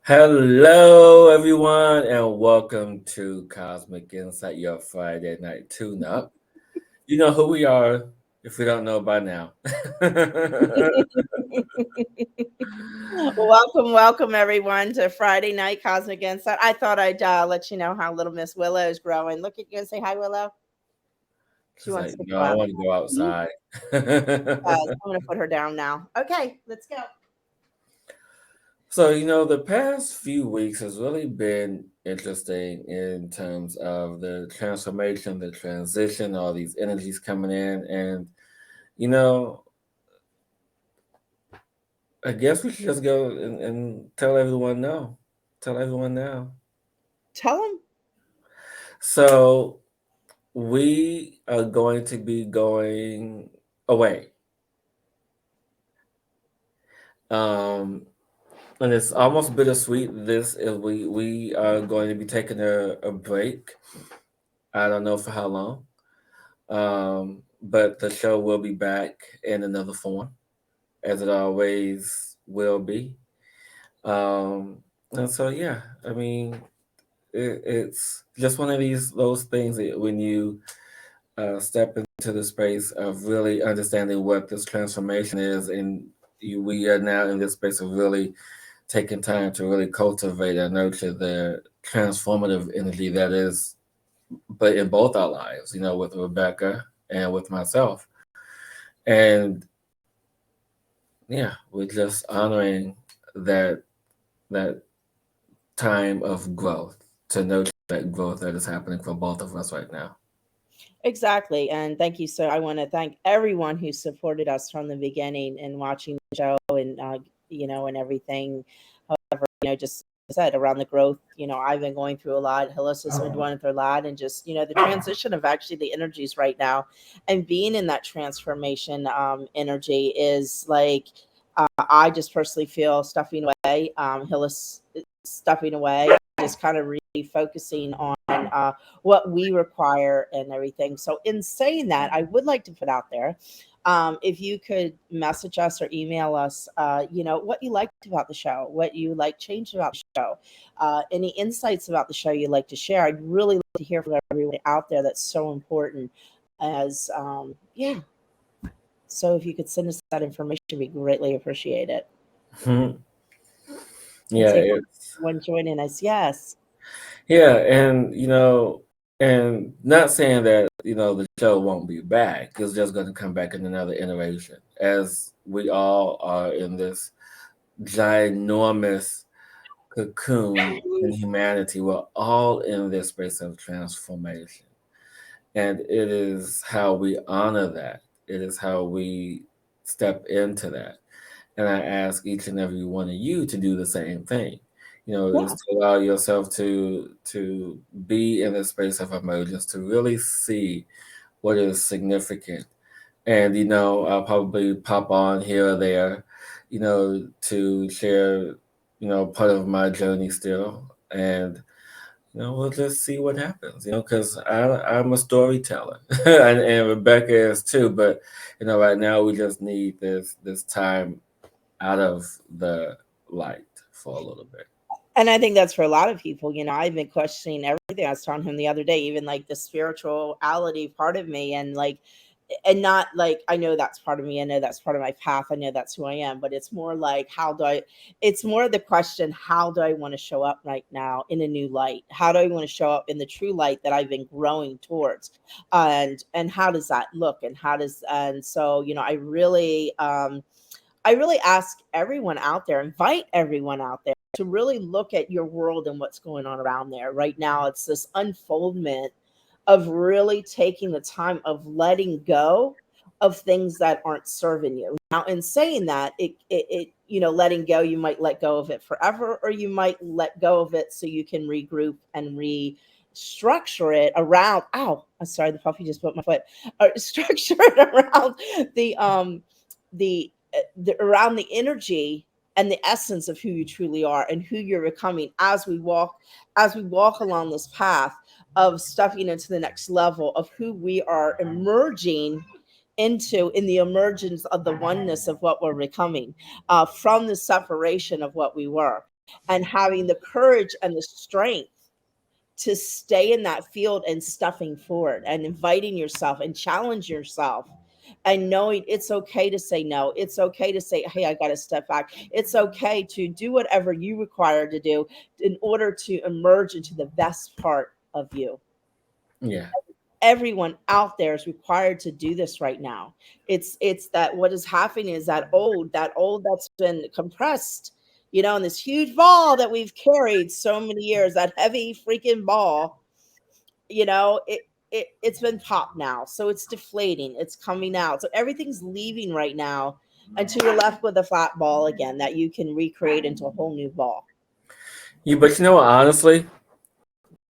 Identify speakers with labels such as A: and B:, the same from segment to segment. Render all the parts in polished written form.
A: Hello, everyone, and welcome to Cosmic Insight, your Friday night tune up. You know who we are if we don't know by now.
B: Welcome everyone to Friday Night Cosmic Insight. I thought I'd let you know how little Miss Willow is growing. Look at you and say hi, Willow. She
A: It's
B: wants
A: like,
B: to
A: no,
B: go
A: I
B: out.
A: want to go
B: Mhm.
A: outside.
B: I'm going to put her down now. Okay, let's go.
A: So, the past few weeks has really been interesting in terms of the transformation, the transition, all these energies coming in. And, you know, I guess we should just go and tell everyone no. Tell everyone now.
B: Tell them.
A: So we are going to be going away. Um, and it's almost bittersweet. This is we are going to be taking a break. I don't know for how long. But the show will be back in another form, as it always will be. Um, and so yeah, I mean it's just one of those things that when you step into the space of really understanding what this transformation is, and we are now in this space of really taking time to really cultivate and nurture the transformative energy that is, but in both our lives, with Rebecca and with myself, and yeah, we're just honoring that that time of growth to nurture that growth that is happening for both of us right now.
B: Exactly. And thank you. So I want to thank everyone who supported us from the beginning and watching the show and, and everything. Just as I said around the growth, I've been going through a lot. Hillis has been going through a lot, and just the transition of actually the energies right now, and being in that transformation energy is like I just personally feel stuffing away. Hillis is stuffing away, just kind of really focusing on what we require and everything. So, in saying that, I would like to put out there if you could message us or email us, what you liked about the show, what you like changed about the show, any insights about the show you'd like to share. I'd really like to hear from everyone out there. That's so important. As yeah, so if you could send us that information, we greatly appreciate it.
A: Mhm.
B: And
A: Yeah,
B: say
A: it's
B: one joining us. Yes.
A: yeah, and not saying that the show won't be back. It's just going to come back in another iteration, as we all are in this ginormous cocoon in humanity. We're all in this space of transformation. And it is how we honor that. It is how we step into that. And I ask each and every one of you to do the same thing. Is
B: Yeah.
A: to allow yourself to be in the space of emergence, to really see what is significant. And I'll probably pop on here or there, to share, part of my journey still. And we'll just see what happens, because I'm a storyteller, and Rebecca is too. But right now we just need this time out of the light for a little bit.
B: And I think that's for a lot of people. I've been questioning everything. I was telling him the other day, even like the spirituality part of me, and not like I know that's part of me. I know that's part of my path. I know that's who I am. But it's more like how do I? It's more the question: how do I want to show up right now in a new light? How do I want to show up in the true light that I've been growing towards? And how does that look? And so I really ask everyone out there, invite everyone out there to really look at your world and what's going on around there. Right now, it's this unfoldment of really taking the time of letting go of things that aren't serving you. Now, in saying that, letting go, you might let go of it forever, or you might let go of it so you can regroup and restructure it around. Ow, I'm sorry, the puppy just put my foot. Structure it around the around the energy and the essence of who you truly are and who you're becoming as we walk along this path of stepping into the next level of who we are emerging into in the emergence of the oneness of what we're becoming from the separation of what we were. and having the courage and the strength to stay in that field and stuffing forward and inviting yourself and challenge yourself and knowing it's okay to say no. It's okay to say, hey, I got to step back. It's okay to do whatever you require to do in order to emerge into the best part of you.
A: Yeah.
B: Everyone out there is required to do this right now. It's that what is happening is that old that's been compressed, in this huge ball that we've carried so many years, that heavy freaking ball, it's been popped now. So it's deflating, it's coming out. So everything's leaving right now until you're left with a flat ball again that you can recreate into a whole new ball.
A: But you know what, honestly,
B: Uh-huh.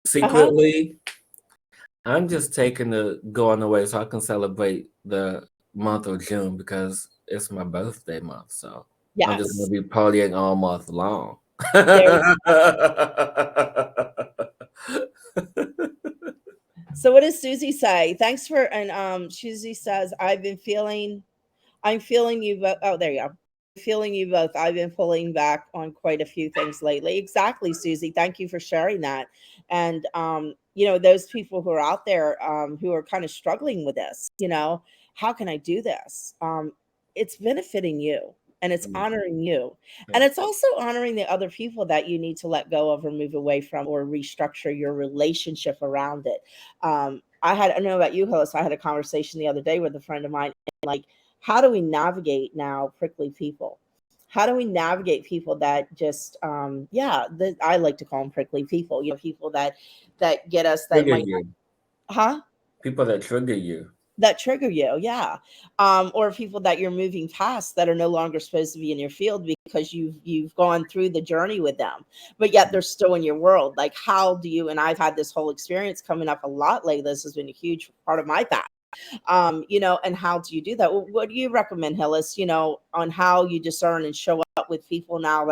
A: secretly, I'm just taking the going away so I can celebrate the month of June because it's my birthday month. So I'm just gonna
B: Yes.
A: be partying all month long.
B: There you So what does Susie say? Thanks for and Susie says, I'm feeling you both. Oh, there you go. Feeling you both. I've been pulling back on quite a few things lately. Exactly, Susie. Thank you for sharing that. And those people who are out there who are kind of struggling with this, how can I do this? It's benefiting you and it's
A: Yeah,
B: honoring you. And
A: yeah.
B: it's also honoring the other people that you need to let go of or move away from or restructure your relationship around it. I don't know about you, Hillis. I had a conversation the other day with a friend of mine, and like, how do we navigate now prickly people? How do we navigate people that just I like to call them prickly people, people that get us, that
A: Trigger
B: might,
A: you.
B: huh,
A: People that trigger you.
B: that trigger you, yeah. Or people that you're moving past that are no longer supposed to be in your field because you've gone through the journey with them, but yet they're still in your world. Like, how do you, and I've had this whole experience coming up a lot lately. This has been a huge part of my path. And how do you do that? What do you recommend, Hillis, on how you discern and show up with people now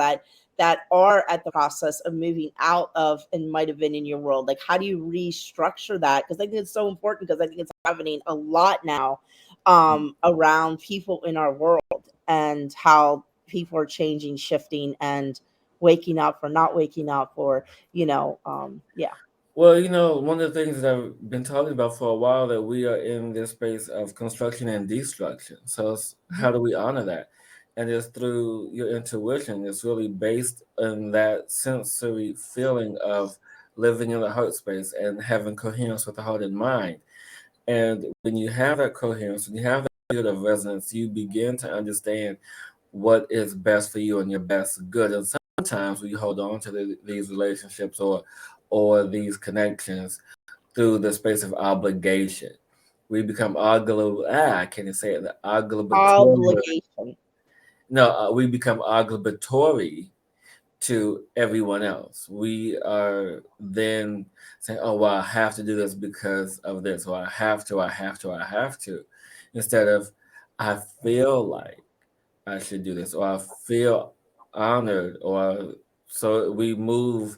B: that are at the process of moving out of and might have been in your world? Like, how do you restructure that? Because I think it's so important, because I think it's happening a lot now around people in our world, and how people are changing, shifting, and waking up or not waking up, or yeah.
A: Well, one of the things that I've been talking about for a while, that we are in this space of construction and destruction. So how do we honor that? And it's through your intuition. It's really based on that sensory feeling of living in the heart space and having coherence with the heart and mind. And when you have that coherence, when you have that field of resonance, you begin to understand what is best for you and your best good. And sometimes we hold on to these relationships or these connections through the space of obligation. We become I can't even say it, the obligatory.
B: Obligation.
A: No, we become obligatory to everyone else. We are then saying, oh, well, I have to do this because of this, or I have to, instead of I feel like I should do this, or I feel honored, or so we move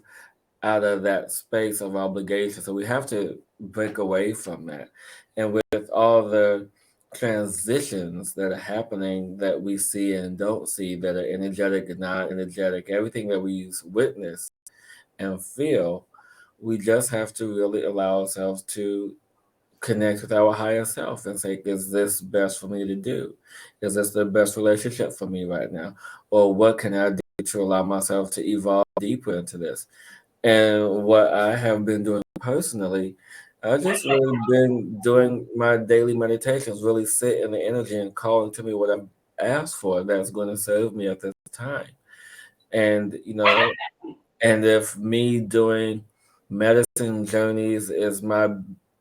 A: out of that space of obligation. So we have to break away from that. And with all the transitions that are happening that we see and don't see, that are energetic and non energetic, everything that we witness and feel, we just have to really allow ourselves to connect with our higher self and say, is this best for me to do? Is this the best relationship for me right now? Or what can I do to allow myself to evolve deeper into this? And what I have been doing personally, I just really been doing my daily meditations, really sit in the energy and calling to me what I've asked for that's going to serve me at this time. And, and if me doing medicine journeys is my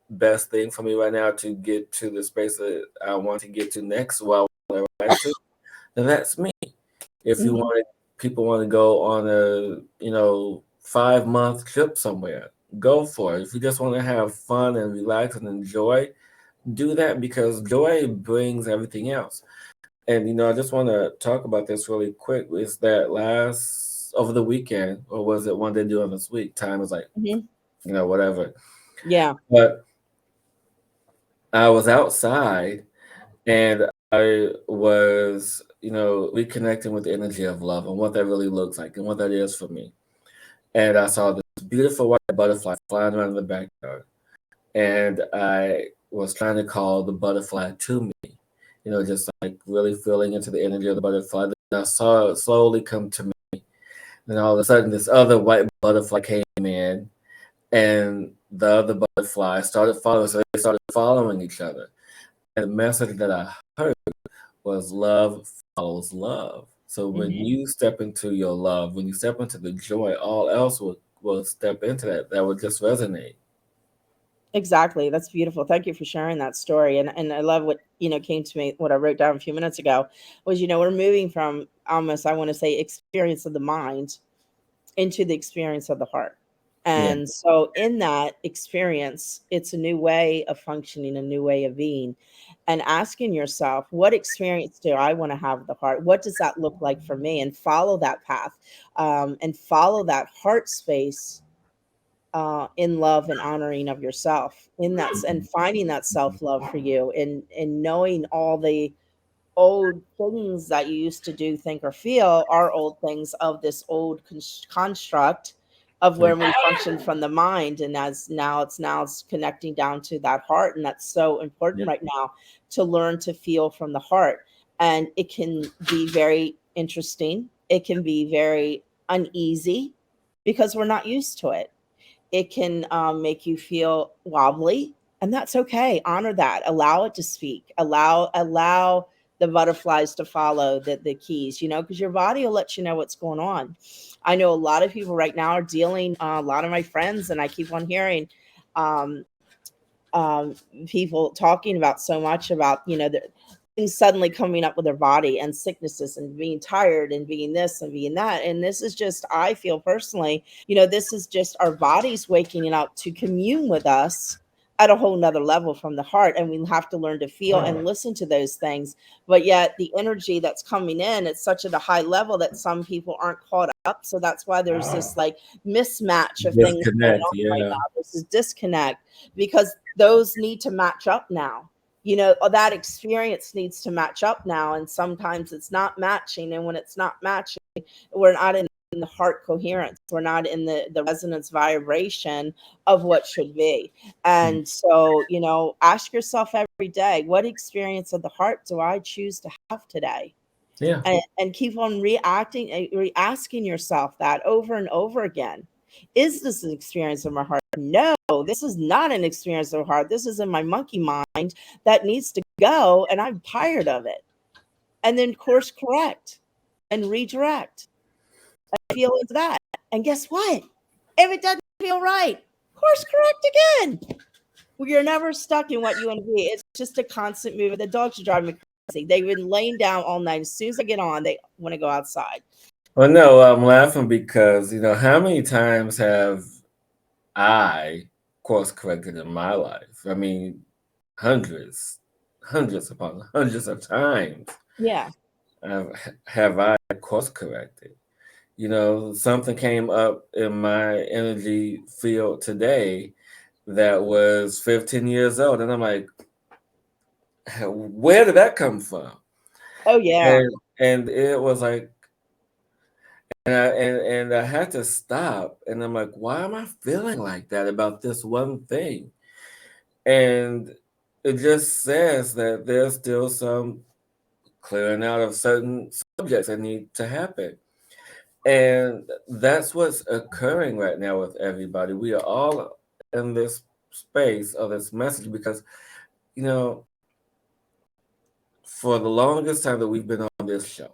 A: best thing for me right now to get to the space that I want to get to next while I rise to, then that's me. If you
B: Mhm.
A: want people want to go on a 5-month trip somewhere, go for it. If you just want to have fun and relax and enjoy, do that, because joy brings everything else. And I just want to talk about this really quick. Is that last over the weekend, or was it one day during this week? Time is like
B: Mhm.
A: whatever.
B: Yeah.
A: But I was outside and I was, reconnecting with the energy of love and what that really looks like and what that is for me. And I saw this beautiful white butterfly flying around in the backyard. And I was trying to call the butterfly to me, just like really feeling into the energy of the butterfly. Then I saw it slowly come to me. Then all of a sudden, this other white butterfly came in, and the other butterfly started following. So they started following each other. And the message that I heard was love follows love. So when
B: Hmm.
A: you step into your love, when you step into the joy, all else will step into that. That would just resonate.
B: Exactly. That's beautiful. Thank you for sharing that story. And I love what, came to me, what I wrote down a few minutes ago was, we're moving from almost, I want to say, experience of the mind into the experience of the heart.
A: Yeah,
B: And so in that experience, it's a new way of functioning, a new way of being, and asking yourself, what experience do I want to have with the heart? What does that look like for me? And follow that path, and follow that heart space, in love and honoring of yourself in that, and finding that self-love for you, and knowing all the old things that you used to do, think, or feel are old things of this old construct of
A: yeah,
B: where we function from the mind, and as now it's connecting down to that heart, and that's so
A: yeah,
B: important right now, to learn to feel from the heart. And it can be very interesting, it can be very uneasy because we're not used to it. It can, make you feel wobbly, and that's okay. Honor that. Allow it to speak. Allow the butterflies to follow the keys. Because your body will let you know what's going on. I know a lot of people right now are dealing. A lot of my friends, and I keep on hearing, um, um, people talking about so much about, the things suddenly coming up with their body, and sicknesses, and being tired, and being this and being that. And this is just, I feel personally, this is just our bodies waking up to commune with us at a whole nother level from the heart. And we have to learn to feel and listen to those things. But yet the energy that's coming in, it's such at a high level that some people aren't caught up. So that's why there's this like mismatch of things going
A: disconnect.
B: on right
A: Yeah,
B: now. This is disconnect, because those need to match up now. That experience needs to match up now, and sometimes it's not matching. And when it's not matching, we're not in the heart coherence, we're not in the resonance vibration of what should be. And so, ask yourself every day, what experience of the heart do I choose to have today?
A: yeah,
B: And keep on reacting, asking yourself that over and over again. Is this an experience of my heart? No, this is not an experience of heart. This is in my monkey mind that needs to go, and I'm tired of it. And then course correct and redirect and feel into that. And guess what? If it doesn't feel right, course correct again. Well, you're never stuck in what you want to be. It's just a constant movement. The dogs are driving me crazy. They've been laying down all night. As soon as I get on, they want to go outside.
A: well, no, I'm laughing because how many times have I course corrected in my life? I mean, hundreds, hundreds upon hundreds of times
B: Yeah.
A: have have I course corrected. Something came up in my energy field today that was 15 years old, and I'm like, where did that come from?
B: Oh, yeah.
A: And it was like, and I had to stop, and I'm like, why am I feeling like that about this one thing? And it just says that there's still some clearing out of certain subjects that need to happen. And that's what's occurring right now with everybody. We are all in this space of this message because, you know, for the longest time that we've been on this show,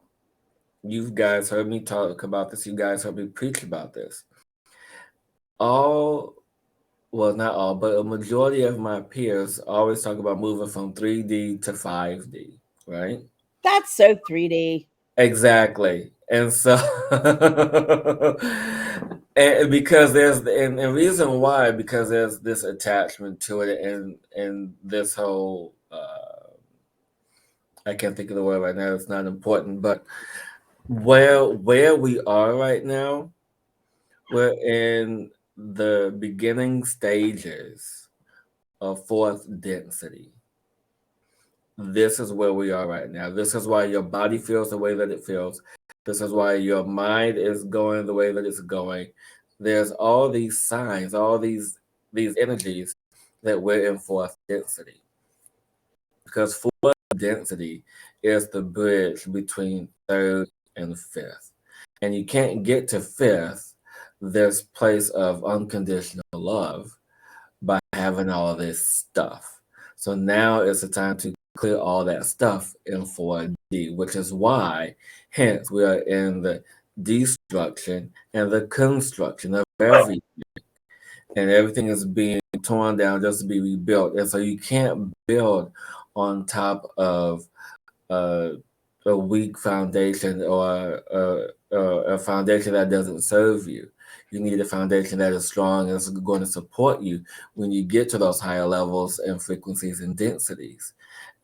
A: you guys heard me talk about this, you guys heard me preach about this. All, well, not all, but a majority of my peers always talk about moving from 3D to 5D, right?
B: That's so 3D.
A: Exactly. And so, and because and reason why, because there's this attachment to it, and this whole I can't think of the word right now, it's not important, but where we are right now, we're in the beginning stages of fourth density. this is where we are right now. This is why your body feels the way that it feels. This is why your mind is going the way that it's going. There's all these signs, all these energies that we're in fourth density. Because fourth density is the bridge between third and fifth. And you can't get to fifth, this place of unconditional love, by having all this stuff. So now is the time to clear all that stuff in 4D, which is why, hence, we are in the destruction and the construction of everything. And everything is being torn down just to be rebuilt. And so you can't build on top of uh, a weak foundation or a foundation that doesn't serve you. You need a foundation that is strong and is going to support you when you get to those higher levels and frequencies and densities.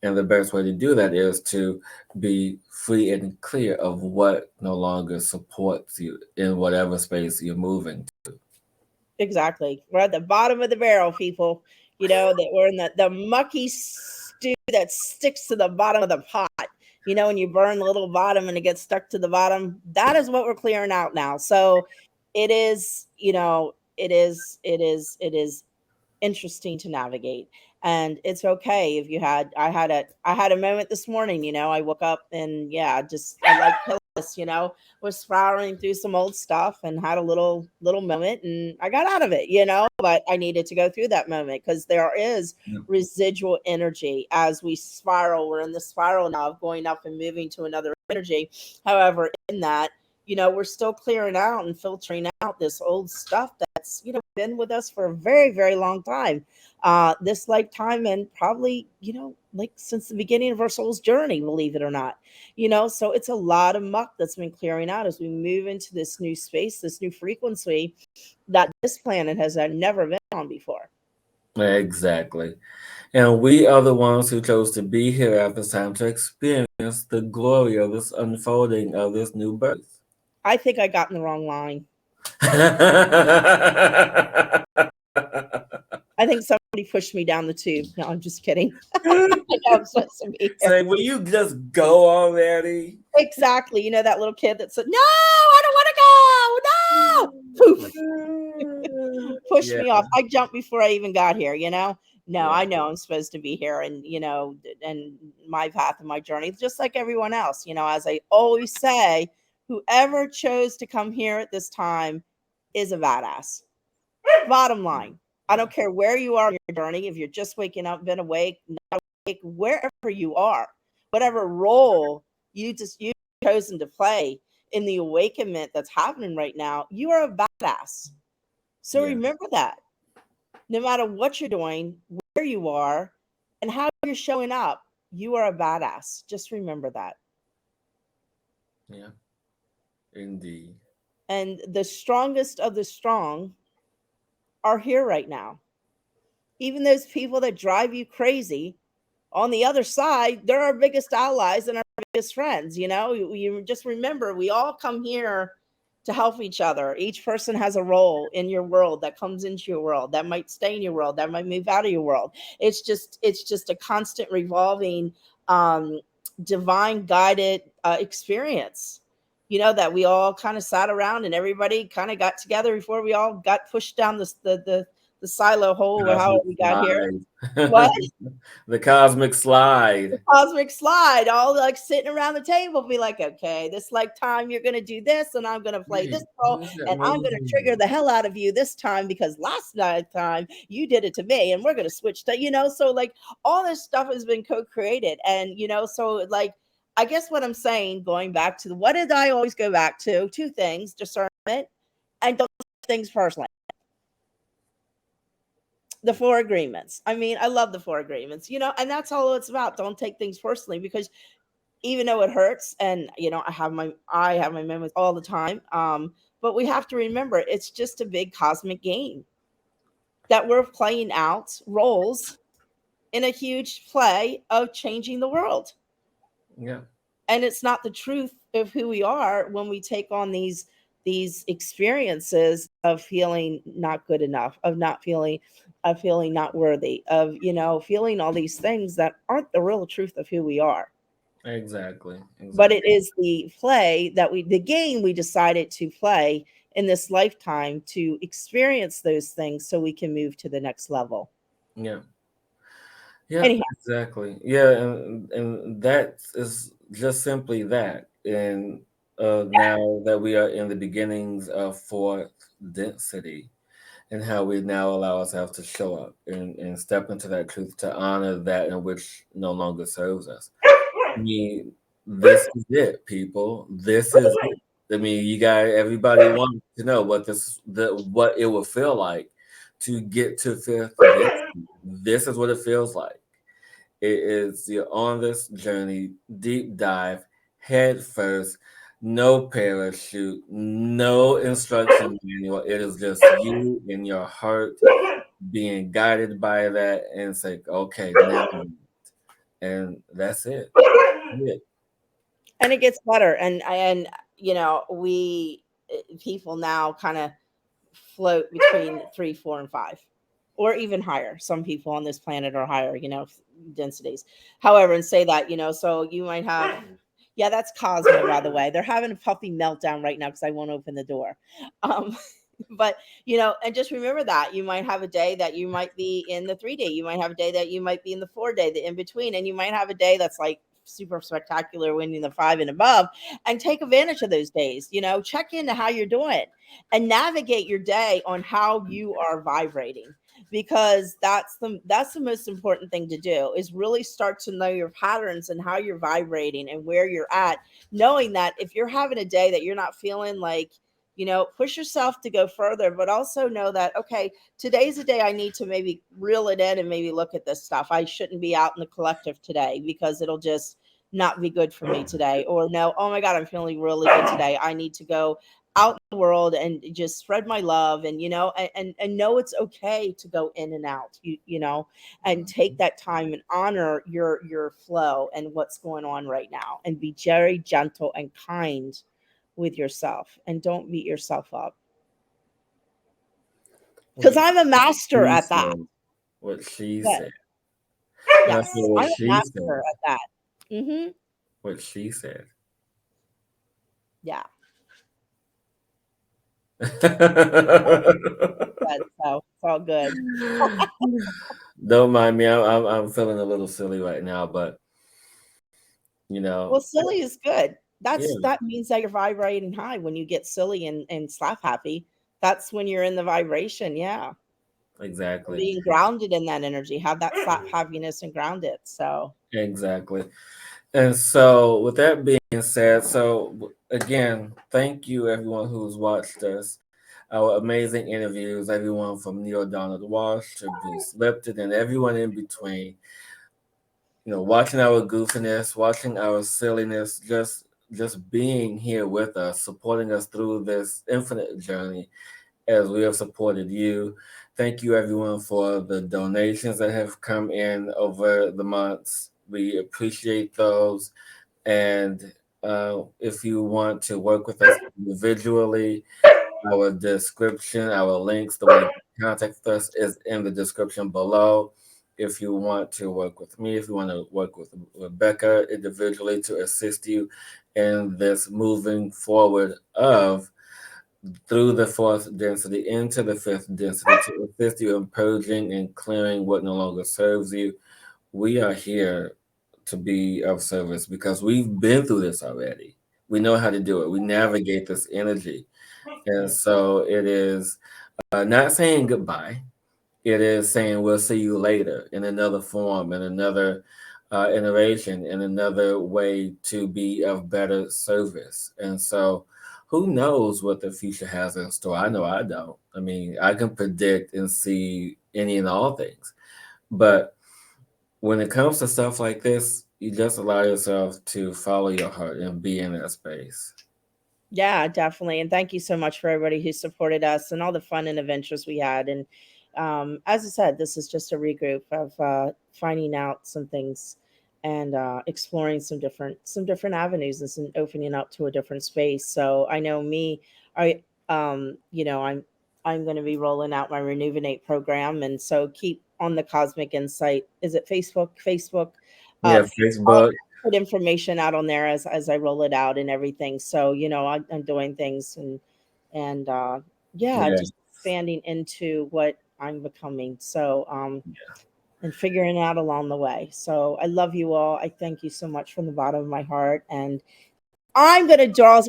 A: And the best way to do that is to be free and clear of what no longer supports you in whatever space you're moving.
B: Exactly. We're at the bottom of the barrel, people. You know, that we're in the mucky stew that sticks to the bottom of the pot. You know, when you burn the little bottom and it gets stuck to the bottom, that is what we're clearing out now. So it is, you know, it is interesting to navigate, and it's okay if you had I had a moment this morning. You know, I woke up and yeah, just I like Hillis, you know, was spiraling through some old stuff and had a little moment, and I got out of it, you know, but I needed to go through that moment because there is
A: Yep.
B: residual energy as we spiral. We're in the spiral now of going up and moving to another energy. However, in that, you know, we're still clearing out and filtering out this old stuff that's, you know, been with us for a very, very long time. This lifetime, and probably, you know, like since the beginning of our soul's journey, believe it or not. You know, so it's a lot of muck that's been clearing out as we move into this new space, this new frequency that this planet has never been on before.
A: Exactly. And we are the ones who chose to be here at this time to experience the glory of this unfolding of this new birth.
B: I think I got in the wrong line. I think somebody pushed me down the tube. No, I'm just kidding. I know I'm supposed to be here.
A: Say, will you just go already?
B: Exactly. You know that little kid that said, "No, I don't want to go. No." Poof, pushed
A: Yeah.
B: me off. I jumped before I even got here, you know? No,
A: Yeah.
B: I know I'm supposed to be here, and, you know, and my path and my journey, just like everyone else. You know, as I always say, whoever chose to come here at this time is a badass. Bottom line. I
A: Yeah.
B: don't care where you are in your journey, if you're just waking up, been awake, not awake, wherever you are, whatever role you've chosen to play in the awakenment that's happening right now, you are a badass. So
A: Yeah.
B: remember that. No matter what you're doing, where you are, and how you're showing up, you are a badass. Just remember that.
A: Yeah. Indeed.
B: And the strongest of the strong are here right now. Even those people that drive you crazy, on the other side, they're our biggest allies and our biggest friends. You know, you just remember we all come here to help each other. Each person has a role in your world that comes into your world, that might stay in your world, that might move out of your world. It's just a constant revolving, um, divine guided experience. You know, that we all kind of sat around and everybody kind of got together before we all got pushed down the silo hole or however
A: Cosmic
B: we got here.
A: slide.
B: What?
A: The cosmic
B: The
A: slide.
B: cosmic slide, all like sitting around the table, be like, okay, this like time you're gonna do this, and I'm gonna play this
A: Hey,
B: role,
A: who's that
B: and I'm gonna trigger
A: moving?
B: the hell out of you this time because last night time you did it to me, and we're gonna switch to, you know, so like all this stuff has been co-created, and you know, so like I guess what I'm saying, going back to what did I always go back to? Two things: discernment and don't take things personally. The four agreements. I mean, I love the four agreements, you know, and that's all it's about. Don't take things personally because even though it hurts, and you know, I have my moments all the time, but we have to remember it's just a big cosmic game that we're playing out roles in a huge play of changing the world.
A: Yeah.
B: And it's not the truth of who we are when we take on these these experiences of feeling not good enough, of feeling not worthy, of, feeling all these things that aren't the real truth of who we are.
A: Exactly.
B: But it
A: Exactly.
B: is the game we decided to play in this lifetime to experience those things so we can move to the next level.
A: Yeah. Yeah.
B: Anyhow,
A: Exactly. Yeah. And that is just simply that. And now that we are in the beginnings of fourth density, and how we now allow ourselves to show up and step into that truth to honor that in which no longer serves us. I mean, this is it, people. This is it. I mean, everybody wants to know what it will feel like to get to fifth density. This is what it feels like. It is you're on this journey, deep dive, head first, no parachute, no instruction manual. It is just you and your heart being guided by that and say, okay, now, and that's it. Yeah,
B: and it gets better, and we people now kind of float between 3, 4, and 5, or even higher. Some people on this planet are higher, densities. However, and say that, so you might have, yeah, that's Cosmo, by the way. They're having a puppy meltdown right now because I won't open the door. Um, but and just remember that you might have a day that you might be in the 3D, you might have a day that you might be in the 4 day, the in between, and you might have a day that's like super spectacular when you're in the 5 and above, and take advantage of those days. Check into how you're doing and navigate your day on how you are vibrating, because that's the most important thing to do, is really start to know your patterns and how you're vibrating and where you're at, knowing that if you're having a day that you're not feeling like, push yourself to go further, but also know that, okay, today's a day I need to maybe reel it in and maybe look at this stuff. I shouldn't be out in the collective today because it'll just not be good for me today. Or no, oh my God, I'm feeling really good today. I need to go out in the world and just spread my love, and and know it's okay to go in and out, and take that time and honor your flow and what's going on right now, and be very gentle and kind with yourself, and don't beat yourself up, because
A: what
B: I'm a master
A: she
B: at that.
A: said. What she
B: But
A: said. And I said
B: yes,
A: what
B: I'm a
A: she
B: master
A: said.
B: at that.
A: What she said.
B: Yeah.
A: Don't
B: But so it's all good.
A: mind me. I'm feeling a little silly right now, but you
B: Well,
A: know,
B: silly is good.
A: yeah,
B: That means that you're vibrating high when you get silly and slap happy. That's when you're in the vibration, yeah. And
A: exactly.
B: being grounded in that energy, have that slap happiness and ground it. So
A: Exactly. And so, with that being said, again, thank you everyone who's watched us, our amazing interviews, everyone from Neil Donald Walsh to Bruce Lipton, and everyone in between. Watching our goofiness, watching our silliness, just being here with us, supporting us through this infinite journey as we have supported you. Thank you, everyone, for the donations that have come in over the months. We appreciate those. And if you want to work with us individually, our description, our links, the way to contact us is in the description below. If you want to work with me, if you want to work with Rebecca individually to assist you in this moving forward of through the fourth density into the fifth density to assist you in purging and clearing what no longer serves you, we are here to be of service because we've been through this already. We know how to do it. We navigate this energy. And so it is not saying goodbye. It is saying we'll see you later in another form, in another iteration, in another way to be of better service. And so who knows what the future has in store? I know I don't. I mean, I can predict and see any and all things. But when it comes to stuff like this, you just allow yourself to follow your heart and be in that space.
B: yeah, definitely. And thank you so much for everybody who supported us and all the fun and adventures we had. And as I said, this is just a regroup of finding out some things and exploring some different avenues and some opening up to a different space. So I know me, I'm going to be rolling out my Rejuvenate program, and so keep on the Cosmic Insight. Is it Facebook
A: Yeah,
B: I'll
A: Facebook.
B: put information out on there as I roll it out and everything. So I'm doing things, and yeah,
A: Yeah.
B: just expanding into what I'm becoming. So and figuring it out along the way. So I love you all. I thank you so much from the bottom of my heart. And we're gonna draw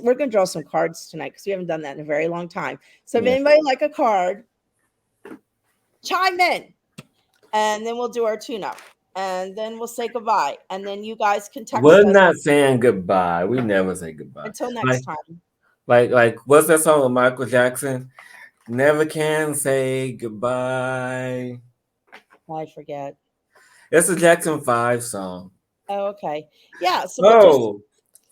B: some cards tonight because we haven't done that in a very long time. So if
A: Yeah.
B: anybody like a card, chime in, and then we'll do our tune up, and then we'll say goodbye, and then you guys can text
A: We're
B: us
A: not saying goodbye. We never say goodbye.
B: until next
A: Like,
B: time.
A: what's that song with Michael Jackson? Never can say goodbye.
B: I forget.
A: It's a Jackson 5 song.
B: Oh, okay. Yeah. So, but just
A: Oh,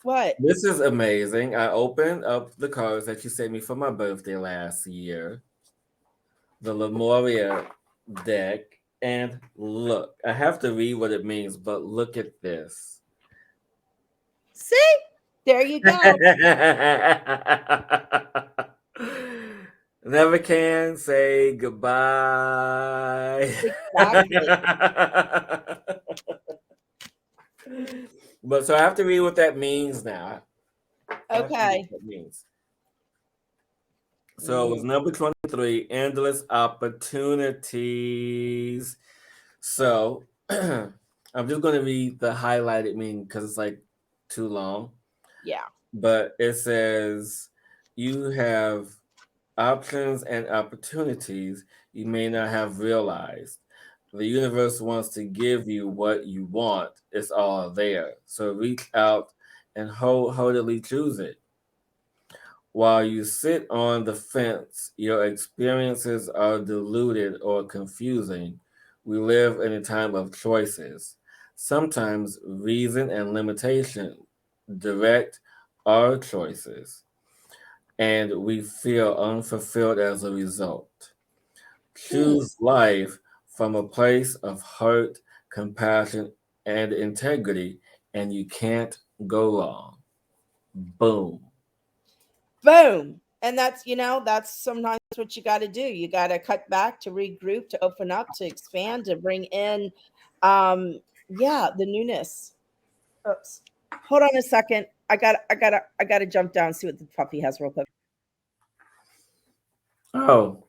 B: what?
A: this is amazing. I opened up the cards that you sent me for my birthday last year, the Lemuria deck, and look, I have to read what it means, but look at this.
B: See, there you go.
A: Never can say goodbye.
B: Exactly.
A: But so I have to read what that means now. I have to read
B: Okay.
A: what that means. So it was
B: Mm,
A: number 23, endless opportunities. So I'm just going to read the highlighted meaning because it's like too long.
B: yeah.
A: But it says you have options and opportunities you may not have realized. The universe wants to give you what you want. It's all there. So reach out and wholeheartedly choose it. While you sit on the fence, your experiences are diluted or confusing. We live in a time of choices. Sometimes reason and limitation direct our choices, and we feel unfulfilled as a result.
B: Hmm.
A: Choose life from a place of heart, compassion, and integrity, and you can't go wrong. Boom.
B: Boom. And that's sometimes what you got to do. You got to cut back to regroup, to open up, to expand, to bring in, yeah, the newness. Oops. Hold on a second. I got to jump down and see what the puppy has real quick.
A: Oh,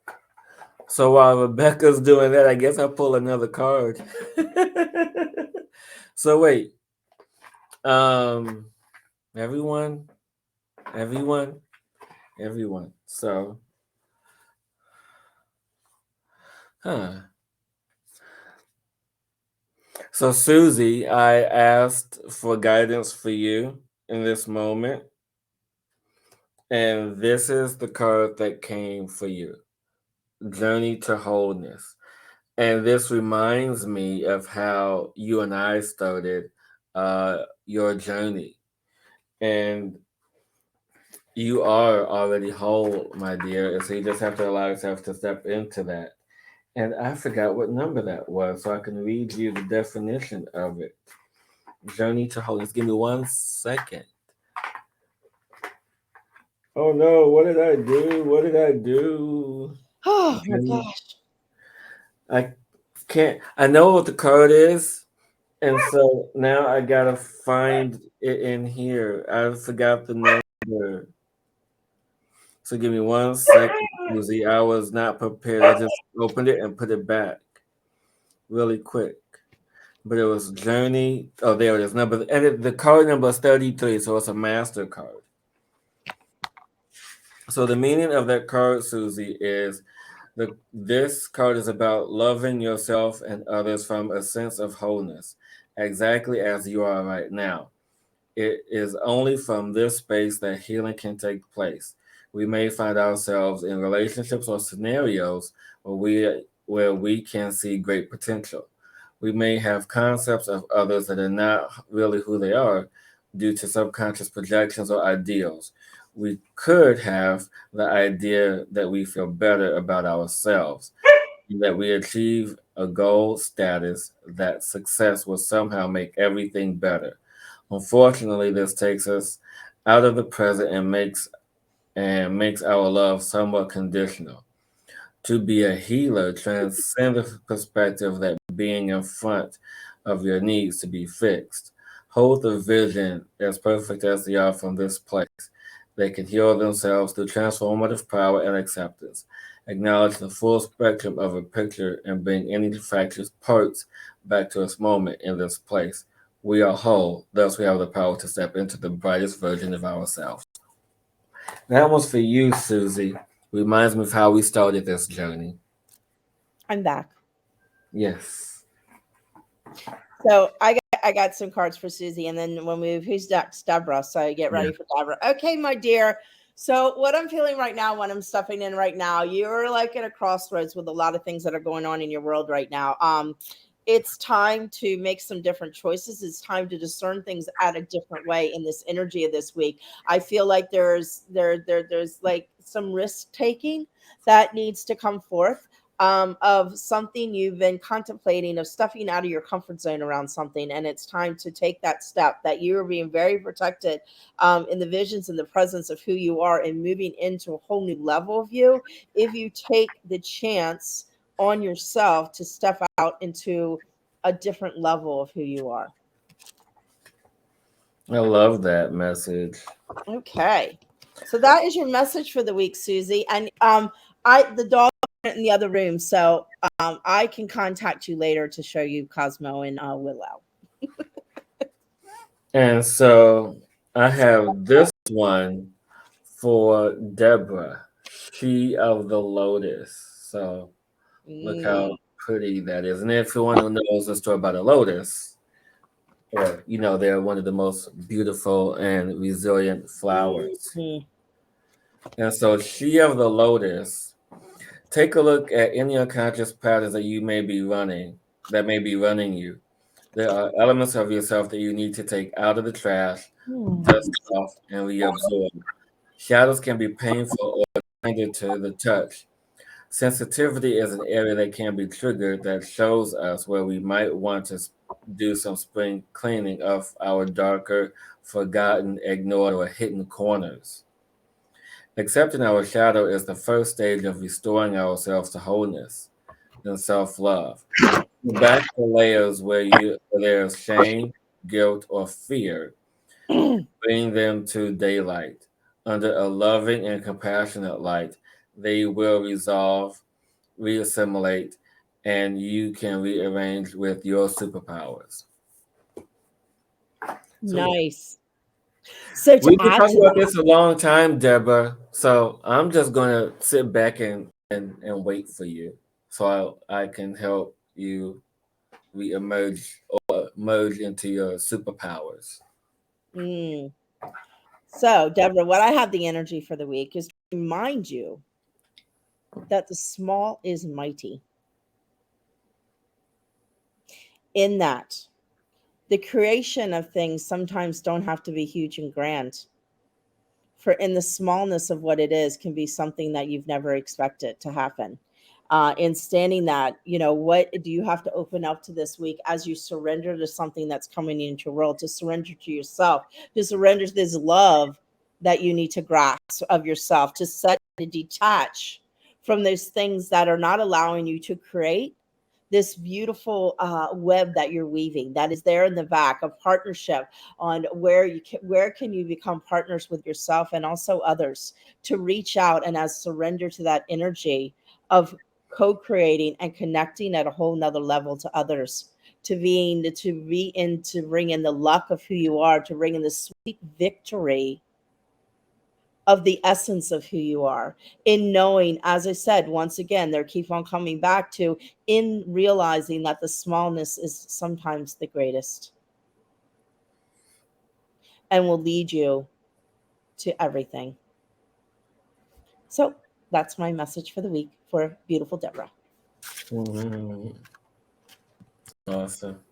A: so while Rebecca's doing that, I guess I'll pull another card. So wait, um, everyone, everyone, everyone. So, huh. So Susie, I asked for guidance for you in this moment, and this is the card that came for you: Journey to Wholeness. And this reminds me of how you and I started your journey. And you are already whole, my dear. And so you just have to allow yourself to step into that. And I forgot what number that was, so I can read you the definition of it. Journey to Wholeness. Give me 1 second. Oh no, what did I do? What did I do?
B: Oh my
A: Journey.
B: gosh.
A: I can't. I know what the card is. And so now I gotta find it in here. I forgot the number. So give me 1 second, Susie. I was not prepared. I just opened it and put it back really quick. But it was Journey. Oh, there it is. The card number is 33, so it's a master card. So the meaning of that card, Susie, is this card is about loving yourself and others from a sense of wholeness, exactly as you are right now. It is only from this space that healing can take place. We may find ourselves in relationships or scenarios where we can see great potential. We may have concepts of others that are not really who they are due to subconscious projections or ideals. We could have the idea that we feel better about ourselves, that we achieve a goal status, that success will somehow make everything better. Unfortunately, this takes us out of the present and makes our love somewhat conditional. To be a healer transcends the perspective that being in front of your needs to be fixed. Hold the vision as perfect as they are from this place. They can heal themselves through transformative power and acceptance. Acknowledge the full spectrum of a picture and bring any fractured parts back to its moment in this place. We are whole, thus we have the power to step into the brightest version of ourselves. That was for you, Susie. Reminds me of how we started this journey.
B: I'm back.
A: Yes.
B: So I got some cards for Susie, and then we'll move. Who's next? Deborah. So get
A: Yeah.
B: ready for Deborah. Okay, my dear. So what I'm feeling right now, when I'm stepping in right now, you're like at a crossroads with a lot of things that are going on in your world right now. It's time to make some different choices. It's time to discern things at a different way in this energy of this week. I feel like there's like some risk taking that needs to come forth, of something you've been contemplating, of stepping out of your comfort zone around something, and it's time to take that step. That you are being very protected, in the visions and the presence of who you are, and moving into a whole new level of you. If you take the chance on yourself to step out into a different level of who you are.
A: I love that message.
B: Okay. So that is your message for the week, Susie. And I the dog went in the other room, so I can contact you later to show you Cosmo and Willow.
A: And so I have this one for Deborah, she of the lotus. So look
B: Mm,
A: how pretty that is. And if anyone who knows the story about a lotus, or they're one of the most beautiful and resilient flowers.
B: mhm.
A: And so she of the lotus, take a look at any unconscious patterns that may be running you. There are elements of yourself that you need to take out of the trash, dust off, and reabsorb. Shadows can be painful or tender to the touch. Sensitivity is an area that can be triggered that shows us where we might want to do some spring cleaning of our darker, forgotten, ignored, or hidden corners. Accepting our shadow is the first stage of restoring ourselves to wholeness and self love. Back to layers where there's shame, guilt, or fear, bring them to daylight. Under a loving and compassionate light, they will resolve, reassimilate, and you can rearrange with your superpowers. So yeah,
B: Nice. So to
A: we've been
B: add
A: talking
B: to
A: about
B: that,
A: this a long time, Deborah. So I'm just gonna sit back and wait for you, so I can help you reemerge or merge into your superpowers.
B: mm, so Deborah, what I have the energy for the week is to remind you that the small is mighty. In that the creation of things sometimes don't have to be huge and grand, for in the smallness of what it is can be something that you've never expected to happen. In standing that, what do you have to open up to this week as you surrender to something that's coming into your world, to surrender to yourself, to surrender to this love that you need to grasp of yourself, to set to detach from those things that are not allowing you to create this beautiful web that you're weaving, that is there in the back of partnership, on where can you become partners with yourself and also others, to reach out and as surrender to that energy of co-creating and connecting at a whole nother level to others, to bring in the luck of who you are, to bring in the sweet victory of the essence of who you are, in knowing, as I said, once again, there keep on coming back to, in realizing that the smallness is sometimes the greatest and will lead you to everything. So that's my message for the week for beautiful Deborah.
A: Mhm. Awesome.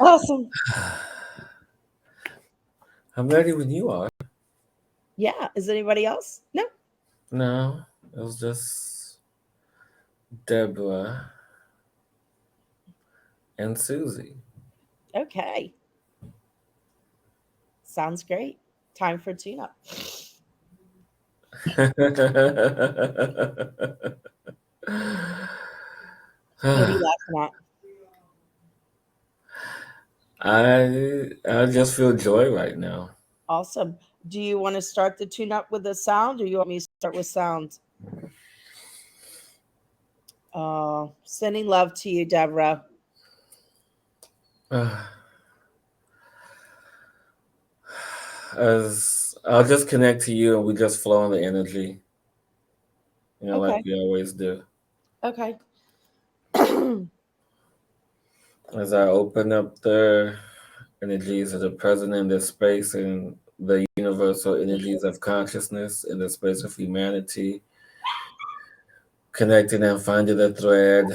B: Awesome.
A: I'm ready when you are.
B: Yeah. Is anybody else? No.
A: No, it was just Deborah and Susie.
B: Okay. Sounds great. Time for tune up. What are you laughing at?
A: I just feel joy right now.
B: Awesome. Do you want to start the tune up with a sound, or you want me to start with sound? Sending love to you, Deborah.
A: As I'll just connect to you and we just flow in the energy, like
B: Okay.
A: we always do.
B: Okay.
A: As I open up the energies of the present in this space and the universal energies of consciousness in the space of humanity, connecting and finding the thread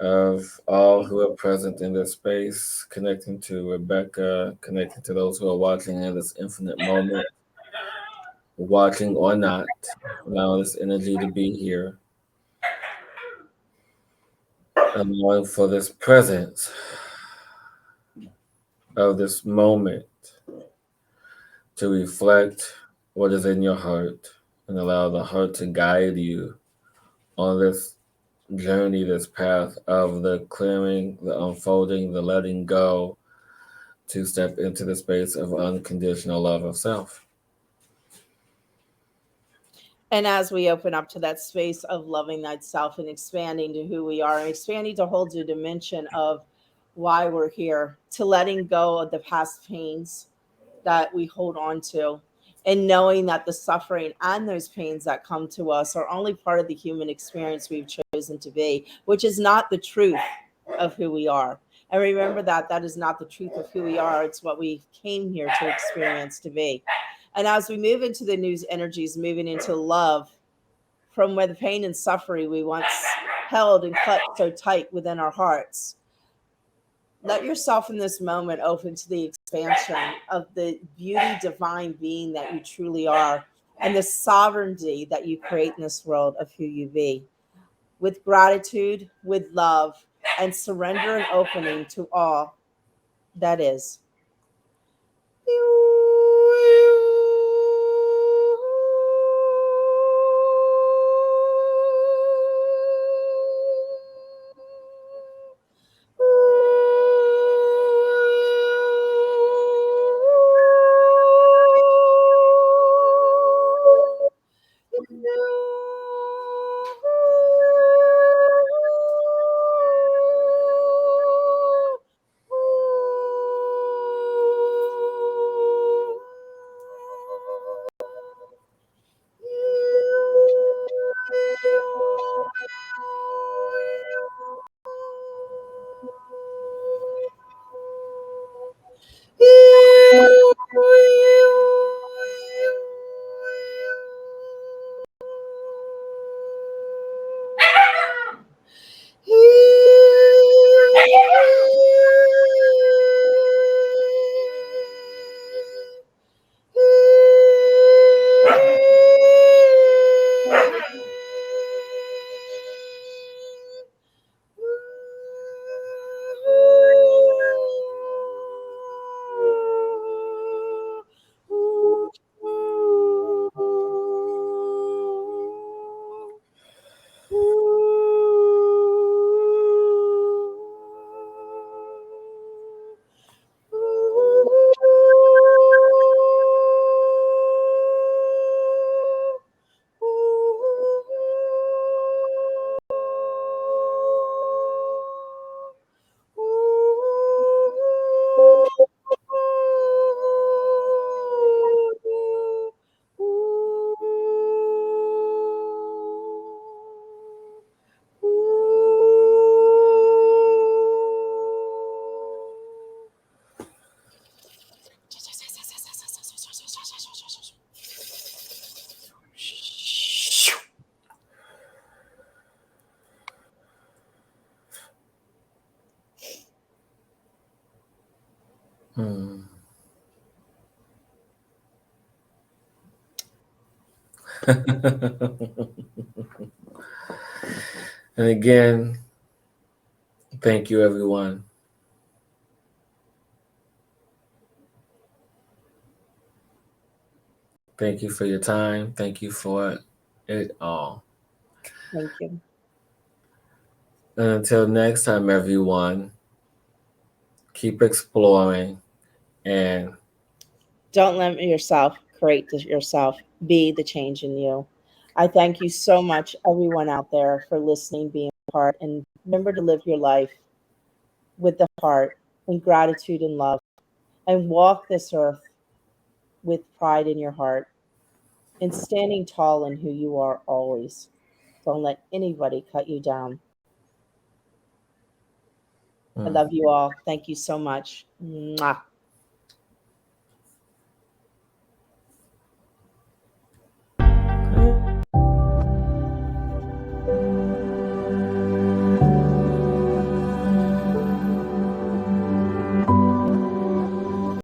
A: of all who are present in this space, connecting to Rebecca, connecting to those who are watching in this infinite moment, watching or not, allow this energy to be here, allowing for this presence of this moment to reflect what is in your heart and allow the heart to guide you on this journey, this path of the clearing, the unfolding, the letting go to step into the space of unconditional love of self.
B: And as we open up to that space of loving thyself and expanding to who we are and expanding to hold the dimension of why we're here, to letting go of the past pains that we hold on to, and knowing that the suffering and those pains that come to us are only part of the human experience we've chosen to be, which is not the truth of who we are. And remember that that is not the truth of who we are. It's what we came here to experience to be. And as we move into the new energies, moving into love, from where the pain and suffering we once held and clutched so tight within our hearts, let yourself in this moment open to the expansion of the beauty, divine being that you truly are, and the sovereignty that you create in this world of who you be. With gratitude, with love, and surrender and opening to all that is.
A: Hmm. And again, thank you, everyone. Thank you for your time. Thank you for it all.
B: Thank you.
A: And until next time, everyone, keep exploring and
B: Don't limit yourself, create yourself, be the change in you. I thank you so much, everyone out there, for listening, being part, and remember to live your life with the heart and gratitude and love, and walk this earth with pride in your heart and standing tall in who you are always. Don't let anybody cut you down. I
A: mm,
B: love you all. Thank you so much. Mwah.